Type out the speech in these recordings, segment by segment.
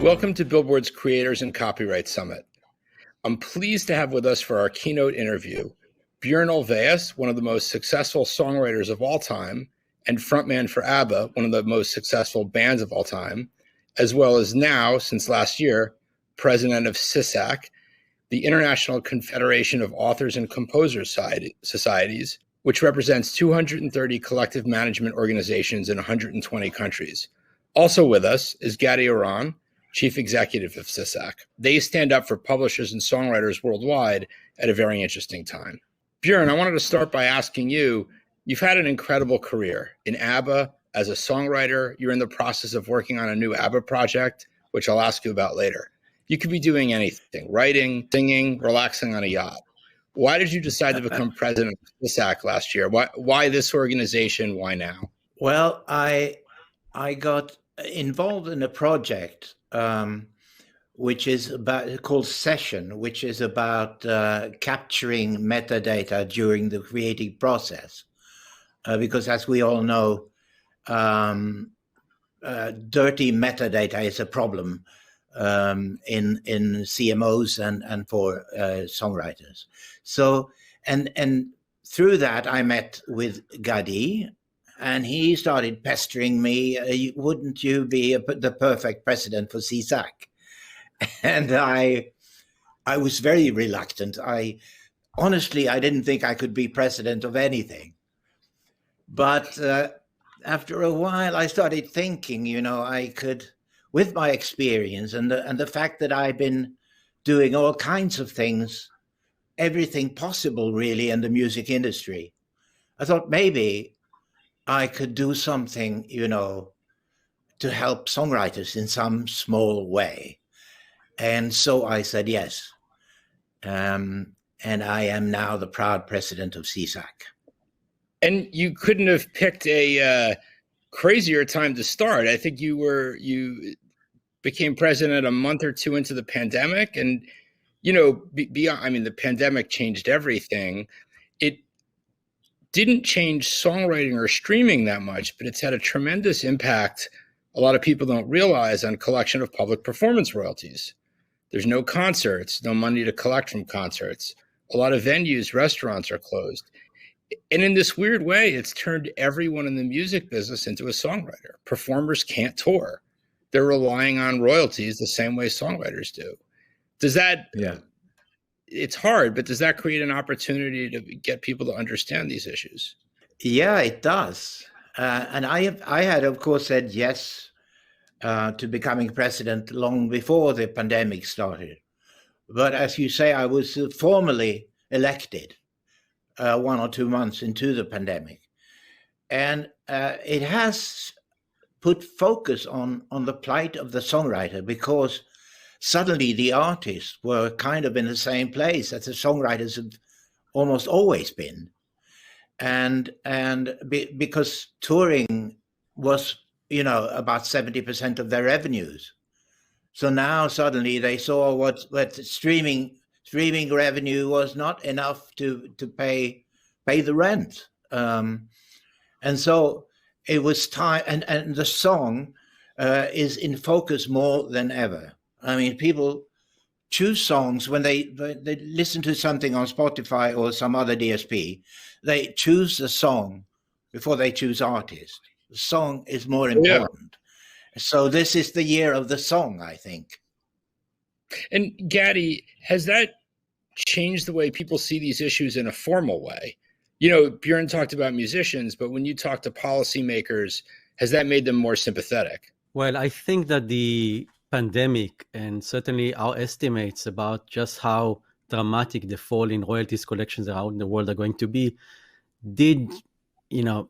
Welcome to Billboard's Creators and Copyright Summit. I'm pleased to have with us for our keynote interview Björn Ulvaeus, one of the most successful songwriters of all time, and frontman for ABBA, one of the most successful bands of all time, as well as now, since last year, president of SISAC, the International Confederation of Authors and Composers Societies, which represents 230 collective management organizations in 120 countries. Also with us is Gadi Aharon, Chief Executive of SISAC. They stand up for publishers and songwriters worldwide at a very interesting time. Björn, I wanted to start by asking you, you've had an incredible career in ABBA as a songwriter. You're in the process of working on a new ABBA project, which I'll ask you about later. You could be doing anything, writing, singing, relaxing on a yacht. Why did you decide to become president of SISAC last year? Why this organization? Why now? Well, I got involved in a project which is called Session, which is about capturing metadata during the creative process. Because as we all know, dirty metadata is a problem in CMOs and for songwriters. So, and through that, I met with Gadi, and he started pestering me, wouldn't you be the perfect president for SISAC? And I was very reluctant. Honestly, I didn't think I could be president of anything. But after a while, I started thinking, I could, with my experience and the fact that I've been doing all kinds of things, everything possible really in the music industry, I thought maybe I could do something, to help songwriters in some small way. And so I said yes. And I am now the proud president of SISAC. And you couldn't have picked a crazier time to start. I think you became president a month or two into the pandemic. And, beyond, the pandemic changed everything. It didn't change songwriting or streaming that much, but it's had a tremendous impact, a lot of people don't realize, on collection of public performance royalties. There's no concerts, no money to collect from concerts. A lot of venues, restaurants are closed. And in this weird way, it's turned everyone in the music business into a songwriter. Performers can't tour. They're relying on royalties the same way songwriters do. It's hard, but does that create an opportunity to get people to understand these issues? Yeah, it does. And I had, of course, said yes to becoming president long before the pandemic started. But as you say, I was formally elected 1 or 2 months into the pandemic. And it has put focus on the plight of the songwriter, because suddenly the artists were kind of in the same place that the songwriters have almost always been. Because touring was, about 70% of their revenues. So now suddenly they saw what streaming revenue was not enough to pay the rent. And so it was time, and the song is in focus more than ever. People choose songs when they listen to something on Spotify or some other DSP. They choose the song before they choose artist. The song is more important. Yeah. So this is the year of the song, I think. And Gadi, has that changed the way people see these issues in a formal way? Björn talked about musicians, but when you talk to policymakers, has that made them more sympathetic? Well, I think that the pandemic, and certainly our estimates about just how dramatic the fall in royalties collections around the world are going to be, they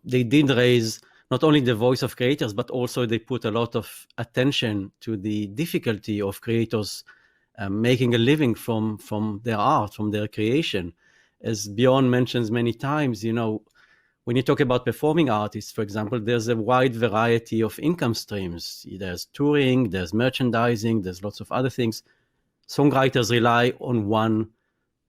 did raise not only the voice of creators, but also they put a lot of attention to the difficulty of creators making a living from their art, from their creation. As Björn mentions many times, when you talk about performing artists, for example, there's a wide variety of income streams. There's touring, there's merchandising, there's lots of other things. Songwriters rely on one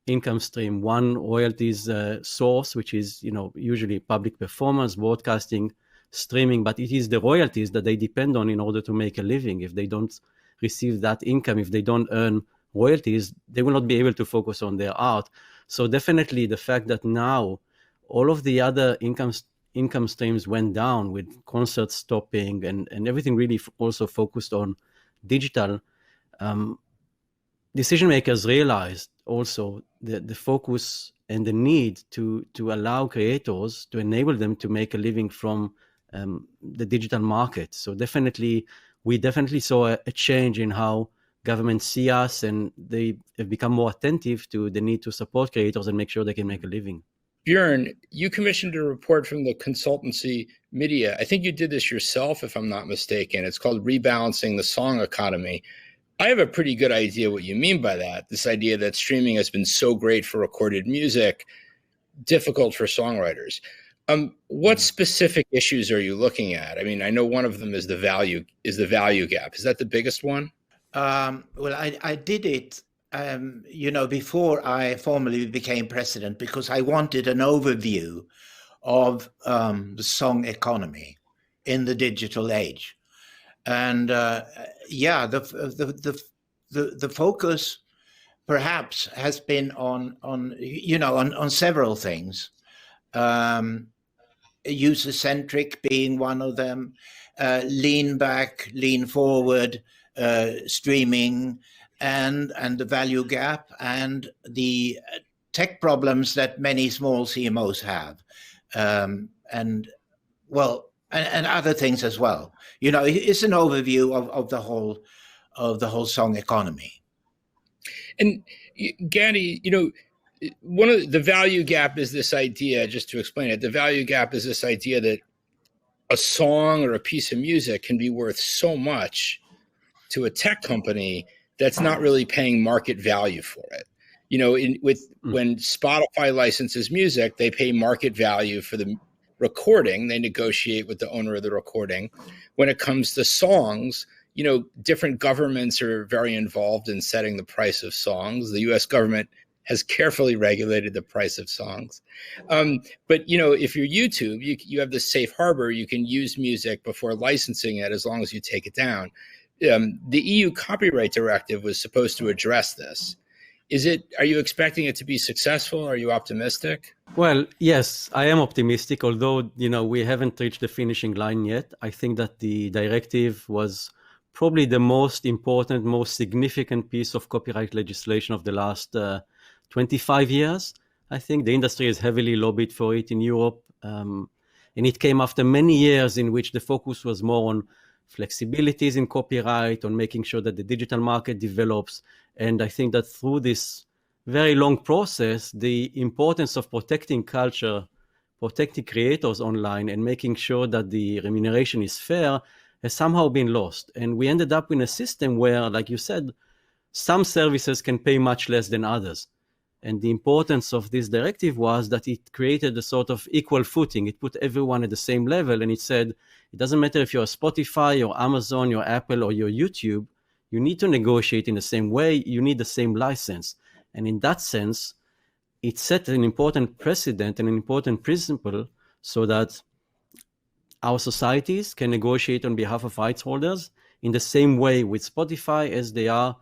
income stream, one royalties source, which is, usually public performance, broadcasting, streaming, but it is the royalties that they depend on in order to make a living. If they don't receive that income, if they don't earn royalties, they will not be able to focus on their art. So definitely the fact that now all of the other income streams went down with concerts stopping and everything really also focused on digital, decision makers realized also the focus and the need to allow creators, to enable them to make a living from the digital market. So we definitely saw a change in how governments see us, and they have become more attentive to the need to support creators and make sure they can make a living. Björn, you commissioned a report from the consultancy Media. I think you did this yourself, if I'm not mistaken. It's called Rebalancing the Song Economy. I have a pretty good idea what you mean by that, this idea that streaming has been so great for recorded music, difficult for songwriters. What specific issues are you looking at? I mean, I know one of them is the value gap. Is that the biggest one? Well, I did it, before I formally became president, because I wanted an overview of the song economy in the digital age. And the focus perhaps has been on several things. User-centric being one of them, lean back, lean forward, streaming, and the value gap, and the tech problems that many small CMOs have, and other things as well. It's an overview of the whole song economy. And Gadi, one of the value gap is this idea, just to explain it, the value gap is this idea that a song or a piece of music can be worth so much to a tech company that's not really paying market value for it. When Spotify licenses music, they pay market value for the recording. They negotiate with the owner of the recording. When it comes to songs, different governments are very involved in setting the price of songs. The US government has carefully regulated the price of songs. But if you're YouTube, you have this safe harbor. You can use music before licensing it as long as you take it down. The EU copyright directive was supposed to address this. Are you expecting it to be successful? Are you optimistic? Well, yes, I am optimistic, although, we haven't reached the finishing line yet. I think that the directive was probably the most important, most significant piece of copyright legislation of the last 25 years. I think the industry has heavily lobbied for it in Europe. And it came after many years in which the focus was more on flexibilities in copyright, on making sure that the digital market develops. And I think that through this very long process, the importance of protecting culture, protecting creators online, and making sure that the remuneration is fair has somehow been lost. And we ended up in a system where, like you said, some services can pay much less than others. And the importance of this directive was that it created a sort of equal footing. It put everyone at the same level, and it said, it doesn't matter if you're Spotify or Amazon, your Apple or your YouTube, you need to negotiate in the same way, you need the same license. And in that sense, it set an important precedent and an important principle so that our societies can negotiate on behalf of rights holders in the same way with Spotify as they are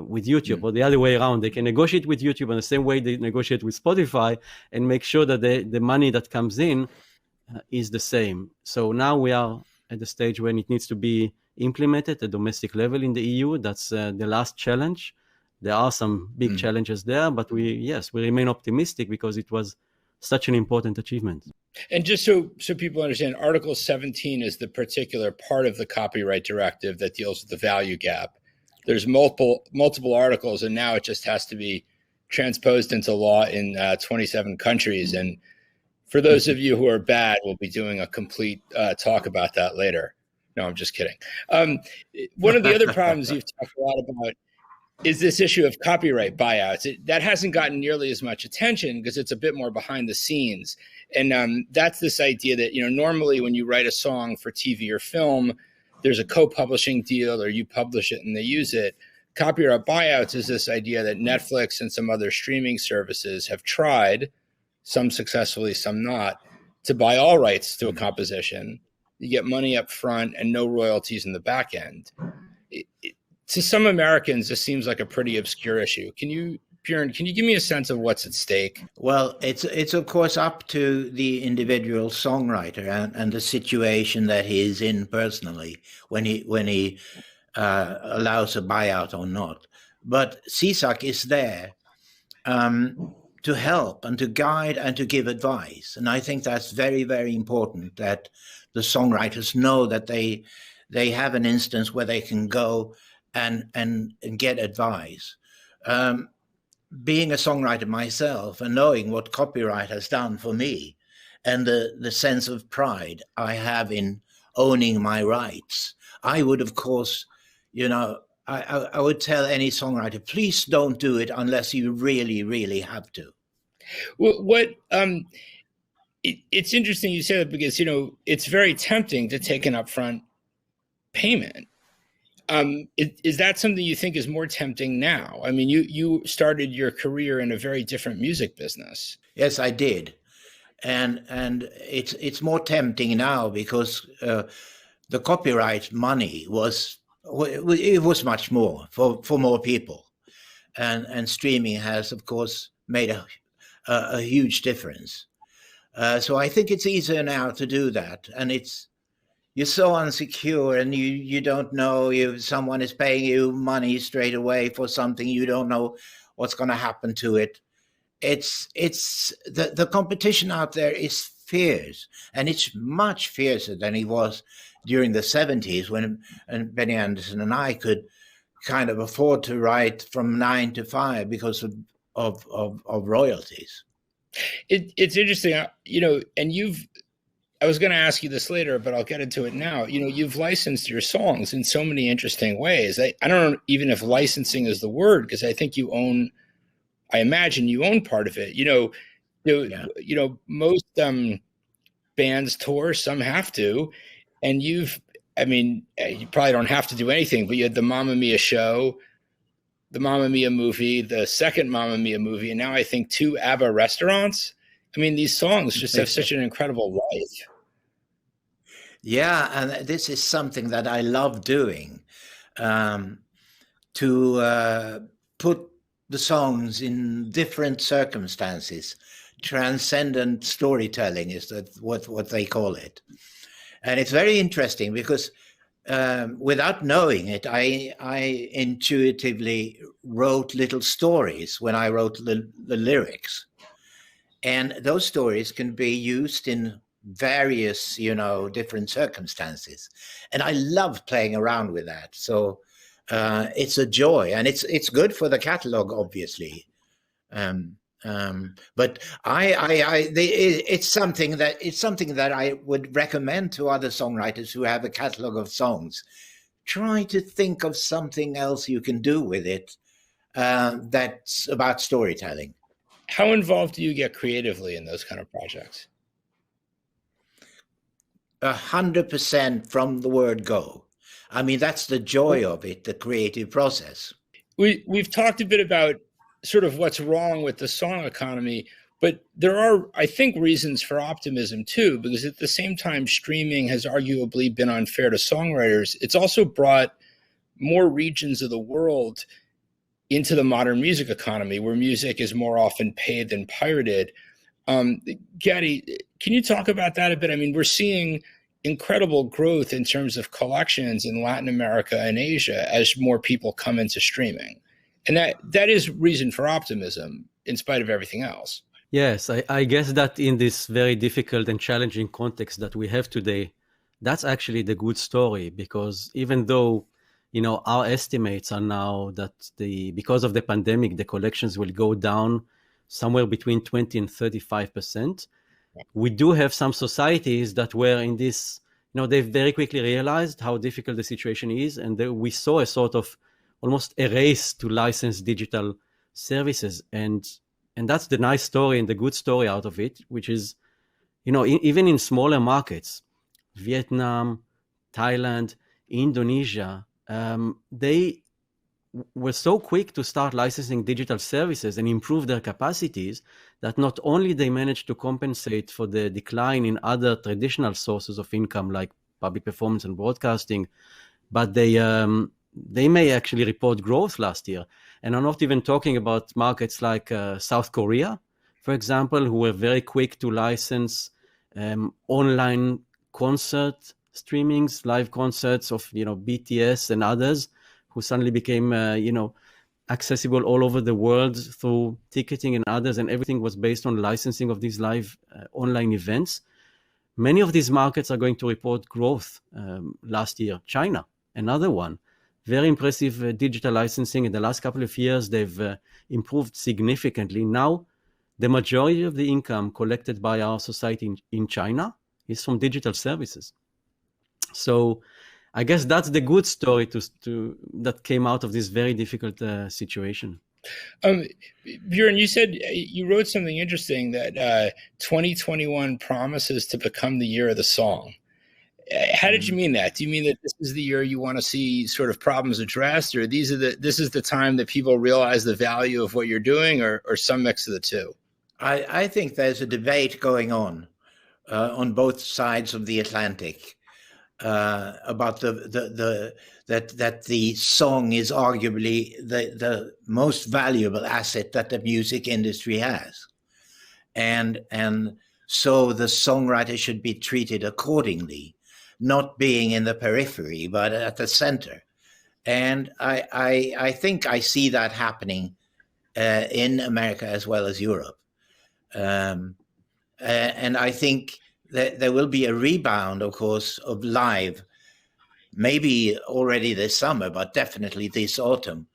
with YouTube, or the other way around. They can negotiate with YouTube in the same way they negotiate with Spotify and make sure that the money that comes in is the same. So now we are at the stage when it needs to be implemented at domestic level in the EU. That's the last challenge. There are some big challenges there, but we remain optimistic because it was such an important achievement. And just so people understand, Article 17 is the particular part of the copyright directive that deals with the value gap. There's multiple articles, and now it just has to be transposed into law in 27 countries. And for those of you who are bad, we'll be doing a complete talk about that later. No, I'm just kidding. One of the other problems you've talked a lot about is this issue of copyright buyouts. That hasn't gotten nearly as much attention because it's a bit more behind the scenes. And that's this idea that, normally when you write a song for TV or film, there's a co-publishing deal or you publish it and they use it. Copyright buyouts is this idea that Netflix and some other streaming services have tried, some successfully, some not, to buy all rights to a composition. You get money up front and no royalties in the back end. To some Americans, this seems like a pretty obscure issue. Bjorn, can you give me a sense of what's at stake? Well, it's of course up to the individual songwriter and the situation that he is in personally when he allows a buyout or not. But SESAC is there to help and to guide and to give advice, and I think that's very, very important that the songwriters know that they have an instance where they can go and get advice. Being a songwriter myself and knowing what copyright has done for me and the sense of pride I have in owning my rights, I would, of course, I would tell any songwriter, please don't do it unless you really, really have to. Well, it's interesting you say that because, it's very tempting to take an upfront payment. Is that something you think is more tempting now? I mean, you started your career in a very different music business. Yes, I did, and it's more tempting now because the copyright money was much more for more people, and streaming has, of course, made a huge difference. So I think it's easier now to do that, and you're so insecure, and you don't know if someone is paying you money straight away for something. You don't know what's going to happen to it. It's the competition out there is fierce, and it's much fiercer than it was during the 70s when Benny Andersson and I could kind of afford to write from 9 to 5 because of royalties. It's interesting, and I was going to ask you this later, but I'll get into it now. You've licensed your songs in so many interesting ways. I don't know even if licensing is the word, because I think I imagine you own part of it. Most bands tour, some have to, and you probably don't have to do anything, but you had the Mamma Mia show, the Mamma Mia movie, the second Mamma Mia movie, and now I think 2 ABBA restaurants. I mean, these songs just have such an incredible life. Yeah, and this is something that I love doing, to put the songs in different circumstances. Transcendent storytelling is what they call it. And it's very interesting because without knowing it, I intuitively wrote little stories when I wrote the lyrics. And those stories can be used in various, different circumstances. And I love playing around with that. So it's a joy, and it's good for the catalog, obviously. But it's something that I would recommend to other songwriters who have a catalog of songs. Try to think of something else you can do with it that's about storytelling. How involved do you get creatively in those kind of projects? 100% from the word go. I mean, that's the joy of it, the creative process. We've talked a bit about sort of what's wrong with the song economy, but there are, I think, reasons for optimism too, because at the same time, streaming has arguably been unfair to songwriters. It's also brought more regions of the world into the modern music economy, where music is more often paid than pirated. Gadi, can you talk about that a bit? I mean, we're seeing incredible growth in terms of collections in Latin America and Asia as more people come into streaming. And that is reason for optimism in spite of everything else. Yes, I guess that in this very difficult and challenging context that we have today, that's actually the good story, because even though our estimates are now that because of the pandemic, the collections will go down somewhere between 20 and 35%. We do have some societies that were in this, they very quickly realized how difficult the situation is. And we saw a sort of almost a race to license digital services. And that's the nice story and the good story out of it, which is, even in smaller markets, Vietnam, Thailand, Indonesia, they were so quick to start licensing digital services and improve their capacities that not only they managed to compensate for the decline in other traditional sources of income like public performance and broadcasting, but they they may actually report growth last year. And I'm not even talking about markets like South Korea, for example, who were very quick to license online concert streamings, live concerts of BTS and others, who suddenly became accessible all over the world through ticketing and others, and everything was based on licensing of these live online events. Many of these markets are going to report growth last year. China, another one. Very impressive digital licensing. In the last couple of years, they've improved significantly. Now, the majority of the income collected by our society in China is from digital services. So I guess that's the good story that came out of this very difficult situation. Björn, you said you wrote something interesting that 2021 promises to become the year of the song. How did you mean that? Do you mean that this is the year you want to see sort of problems addressed, or this is the time that people realize the value of what you're doing, or some mix of the two? I think there's a debate going on both sides of the Atlantic about that the song is arguably the most valuable asset that the music industry has, and so the songwriter should be treated accordingly, not being in the periphery but at the center. And I think I see that happening in America as well as Europe, and I think that there will be a rebound, of course, of live, maybe already this summer, but definitely this autumn.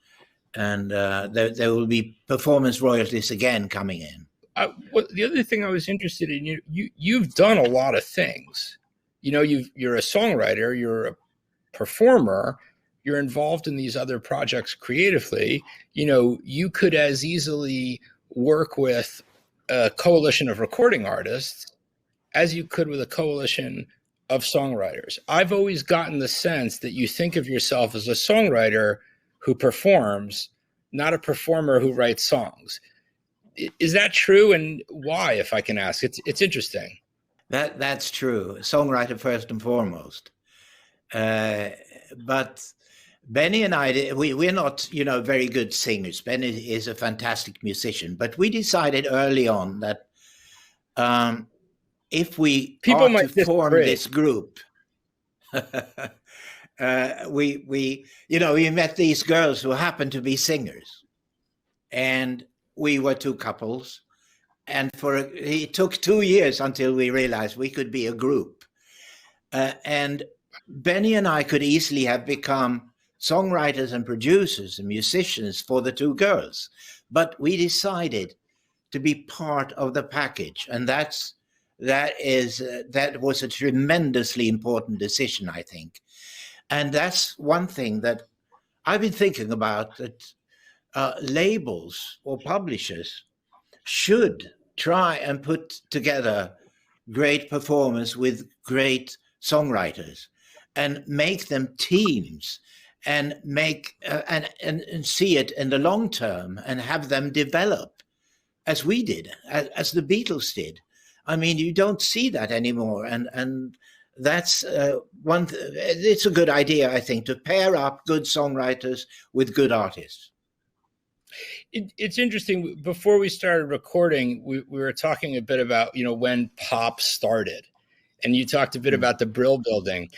And there will be performance royalties again coming in. The other thing I was interested in, you've done a lot of things. You're a songwriter, you're a performer, you're involved in these other projects creatively. You could as easily work with a coalition of recording artists as you could with a coalition of songwriters. I've always gotten the sense that you think of yourself as a songwriter who performs, not a performer who writes songs. Is that true? And why, if I can ask? It's interesting. That's true. Songwriter first and foremost. But Benny and I, we're not, very good singers. Benny is a fantastic musician, but we decided early on that if we are to form this group, we met these girls who happened to be singers, and we were two couples, and it took 2 years until we realized we could be a group, and Benny and I could easily have become songwriters and producers and musicians for the two girls, but we decided to be part of the package, and that was a tremendously important decision, I think. And that's one thing that I've been thinking about, that labels or publishers should try and put together great performers with great songwriters and make them teams, and make and see it in the long term and have them develop as we did, as the Beatles did. I mean, you don't see that anymore, and that's it's a good idea, I think, to pair up good songwriters with good artists. It's interesting. Before we started recording, we were talking a bit about when pop started, and you talked a bit about the Brill Building.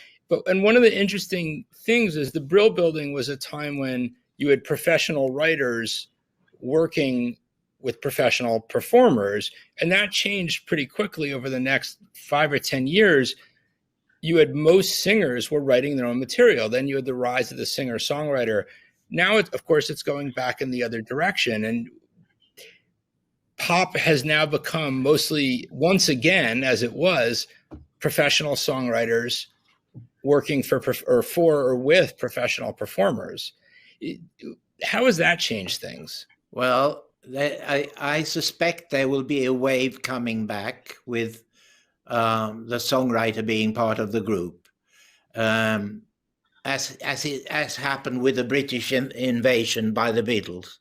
And one of the interesting things is the Brill Building was a time when you had professional writers working with professional performers, and that changed pretty quickly over the next 5 or 10 years. You had most singers were writing their own material. Then you had the rise of the singer-songwriter. Now, of course, it's going back in the other direction, and pop has now become mostly, once again, as it was, professional songwriters working for or with professional performers. How has that changed things? Well, I suspect there will be a wave coming back with the songwriter being part of the group, as happened with the British invasion by the Beatles.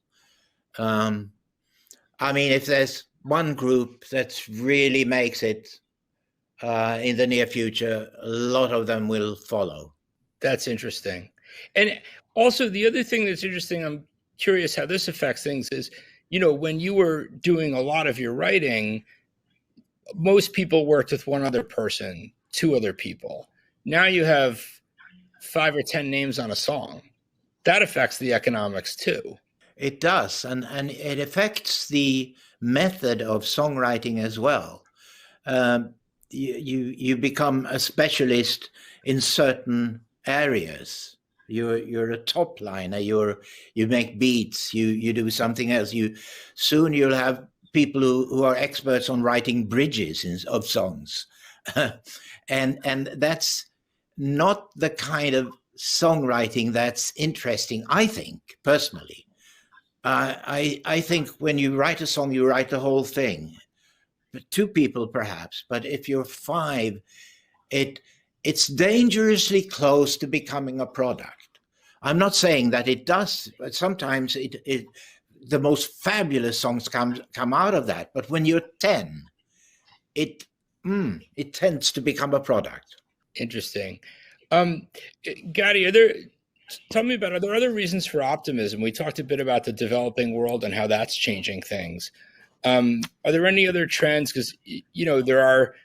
I mean, if there's one group that really makes it in the near future, a lot of them will follow. That's interesting. And Also, the other thing that's interesting, I'm curious how this affects things is, you know, when you were doing a lot of your writing, most people worked with one other person, two other people. Now you have 5 or 10 names on a song. That affects the economics too. It does, and it affects the method of songwriting as well. You become a specialist in certain areas. You're a top liner. You make beats. You do something else. Soon you'll have people who are experts on writing bridges of songs, and that's not the kind of songwriting that's interesting. I think personally, I think when you write a song, you write the whole thing. Two people perhaps, but if you're 5, it's dangerously close to becoming a product. I'm not saying that it does, but sometimes the most fabulous songs come out of that. But when you're 10, it tends to become a product. Interesting. Gadi, tell me about, are there other reasons for optimism? We talked a bit about the developing world and how that's changing things. Are there any other trends? Because, you know, there are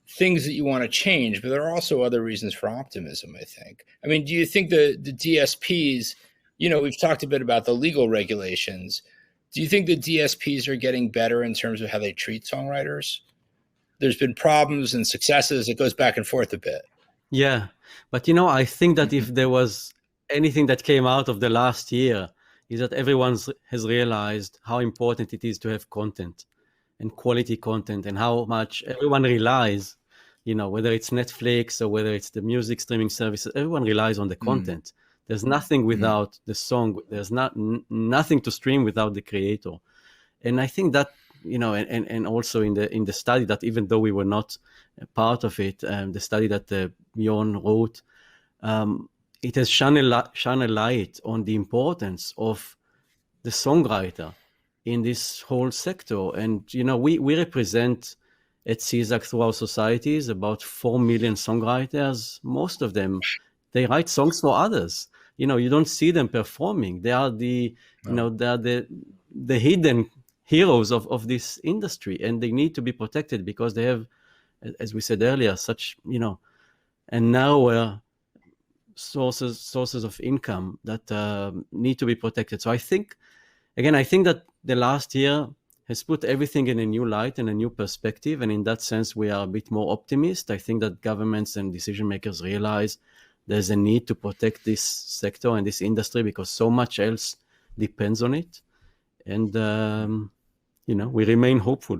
things that you want to change, but there are also other reasons for optimism, I think. I mean, do you think the DSPs, you know, we've talked a bit about the legal regulations. Do you think the DSPs are getting better in terms of how they treat songwriters? There's been problems and successes. It goes back and forth a bit. Yeah. But, you know, I think that if there was anything that came out of the last year, is that everyone has realized how important it is to have content and quality content, and how much everyone relies, you know, whether it's Netflix or whether it's the music streaming services, everyone relies on the content. There's nothing without the song. There's nothing to stream without the creator. And I think that, you know, and also in the study that, even though we were not a part of it, the study that Bjorn wrote, it has shone a light on the importance of the songwriter in this whole sector. And, you know, we represent at CSAC through our societies about 4 million songwriters. Most of them, they write songs for others. You know, you don't see them performing. They are you know, they are the hidden heroes of this industry, and they need to be protected because they have, as we said earlier, such, you know, and now sources of income that need to be protected. So I think that the last year has put everything in a new light and a new perspective. And in that sense, we are a bit more optimist. I think that governments and decision makers realize there's a need to protect this sector and this industry because so much else depends on it. And, you know, we remain hopeful.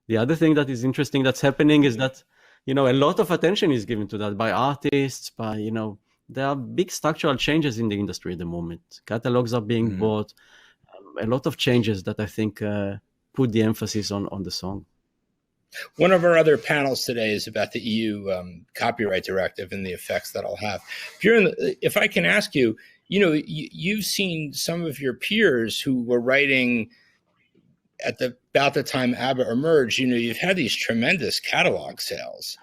The other thing that is interesting that's happening is that, you know, a lot of attention is given to that by artists, by, you know, there are big structural changes in the industry at the moment. Catalogs are being bought. A lot of changes that I think put the emphasis on the song. One of our other panels today is about the EU copyright directive and the effects that'll have. Bjorn, if I can ask you, you know, you've seen some of your peers who were writing at about the time ABBA emerged. You know, you've had these tremendous catalog sales.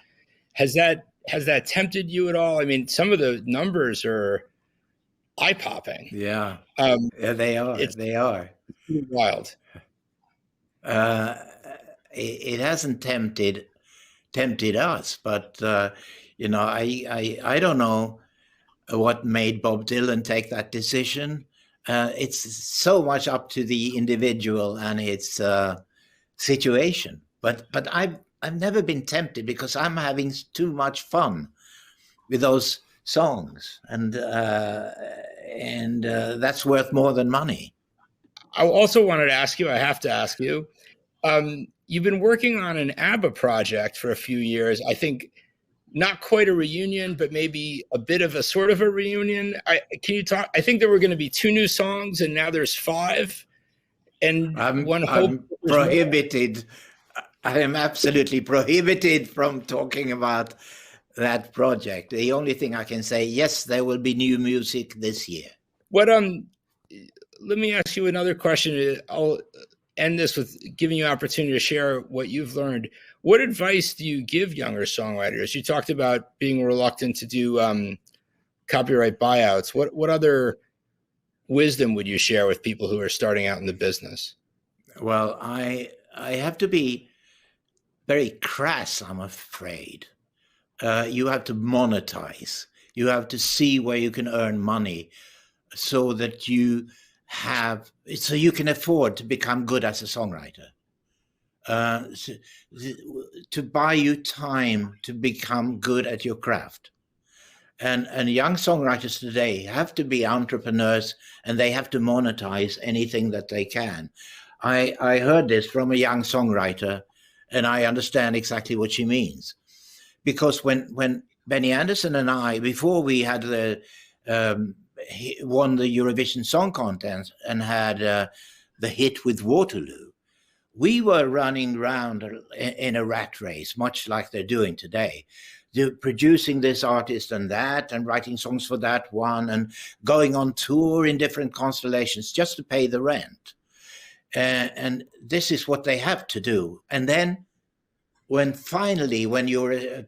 Has that tempted you at all? I mean, some of the numbers are eye-popping. Yeah, yeah, they are. They are wild. It hasn't tempted us, but you know, I don't know what made Bob Dylan take that decision. It's so much up to the individual and its situation. But I've never been tempted because I'm having too much fun with those songs, and that's worth more than money. I also wanted to ask you, I have to ask you, you've been working on an ABBA project for a few years. I think not quite a reunion, but maybe a bit of a sort of a reunion. Can you talk? I think there were going to be 2 new songs, and now there's 5. And I'm prohibited. I am absolutely prohibited from talking about that project. The only thing I can say, yes, there will be new music this year. What let me ask you another question. I'll end this with giving you an opportunity to share what you've learned. What advice do you give younger songwriters? You talked about being reluctant to do copyright buyouts. What other wisdom would you share with people who are starting out in the business? Well, I have to be very crass, I'm afraid. You have to monetize. You have to see where you can earn money so that you can afford to become good as a songwriter. To buy you time to become good at your craft. And young songwriters today have to be entrepreneurs, and they have to monetize anything that they can. I heard this from a young songwriter, and I understand exactly what she means. Because when Benny Andersson and I, before we had won the Eurovision Song Contest and had the hit with Waterloo, we were running around in a rat race, much like they're doing today. They're producing this artist and that, and writing songs for that one, and going on tour in different constellations just to pay the rent. And this is what they have to do. And then when you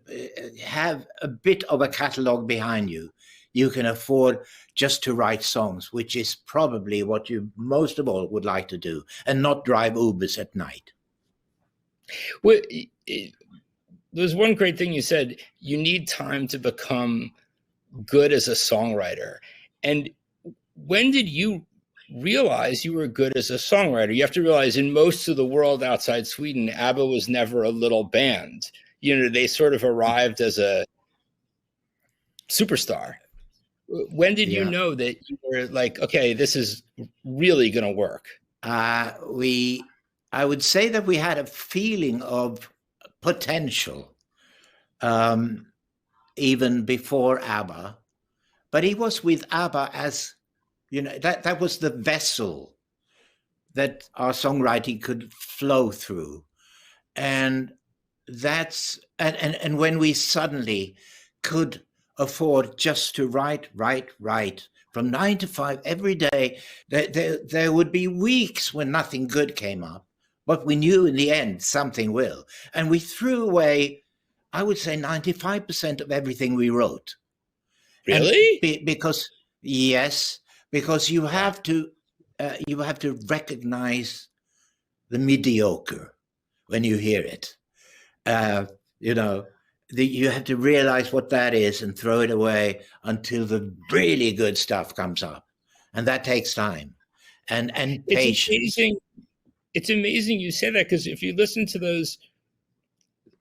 have a bit of a catalog behind you, you can afford just to write songs, which is probably what you most of all would like to do, and not drive Ubers at night. Well, there's one great thing you said: you need time to become good as a songwriter. And when did you realize you were good as a songwriter? You have to realize in most of the world outside Sweden, ABBA was never a little band. They sort of arrived as a superstar. When did you know that you were like, okay, this is really going to work? I would say that we had a feeling of potential even before ABBA, but he was with ABBA as, that was the vessel that our songwriting could flow through. And and when we suddenly could afford just to write from 9 to 5 every day, there would be weeks when nothing good came up, but we knew in the end something will. And we threw away, I would say, 95% of everything we wrote. Really? Because you have to recognize the mediocre when you hear it. You have to realize what that is and throw it away until the really good stuff comes up, and that takes time and patience. It's amazing you say that, because if you listen to those,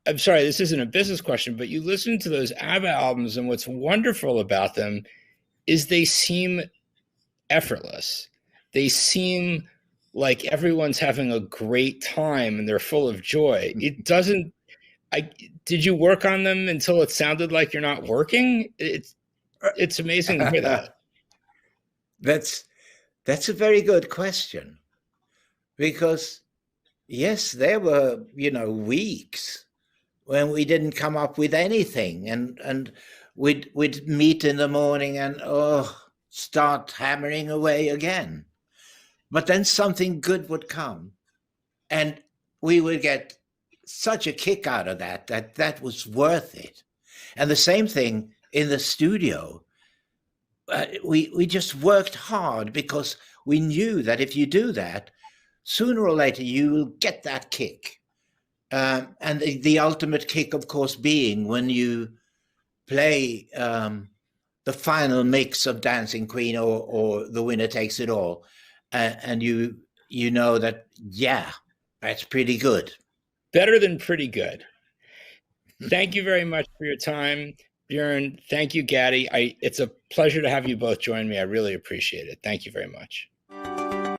I'm sorry, this isn't a business question, but you listen to those ABBA albums, and what's wonderful about them is they seem effortless. They seem like everyone's having a great time and they're full of joy. It doesn't. Did you work on them until it sounded like you're not working? It's amazing to hear that. That's a very good question, because yes, there were weeks when we didn't come up with anything, and we'd meet in the morning and start hammering away again, but then something good would come, and we would get such a kick out of that was worth it. And the same thing in the studio. We just worked hard because we knew that if you do that, sooner or later you will get that kick. And the ultimate kick, of course, being when you play the final mix of Dancing Queen or The Winner Takes It All, and you know that, that's pretty good. Better than pretty good. Thank you very much for your time, Björn. Thank you, Gatti. It's a pleasure to have you both join me. I really appreciate it. Thank you very much.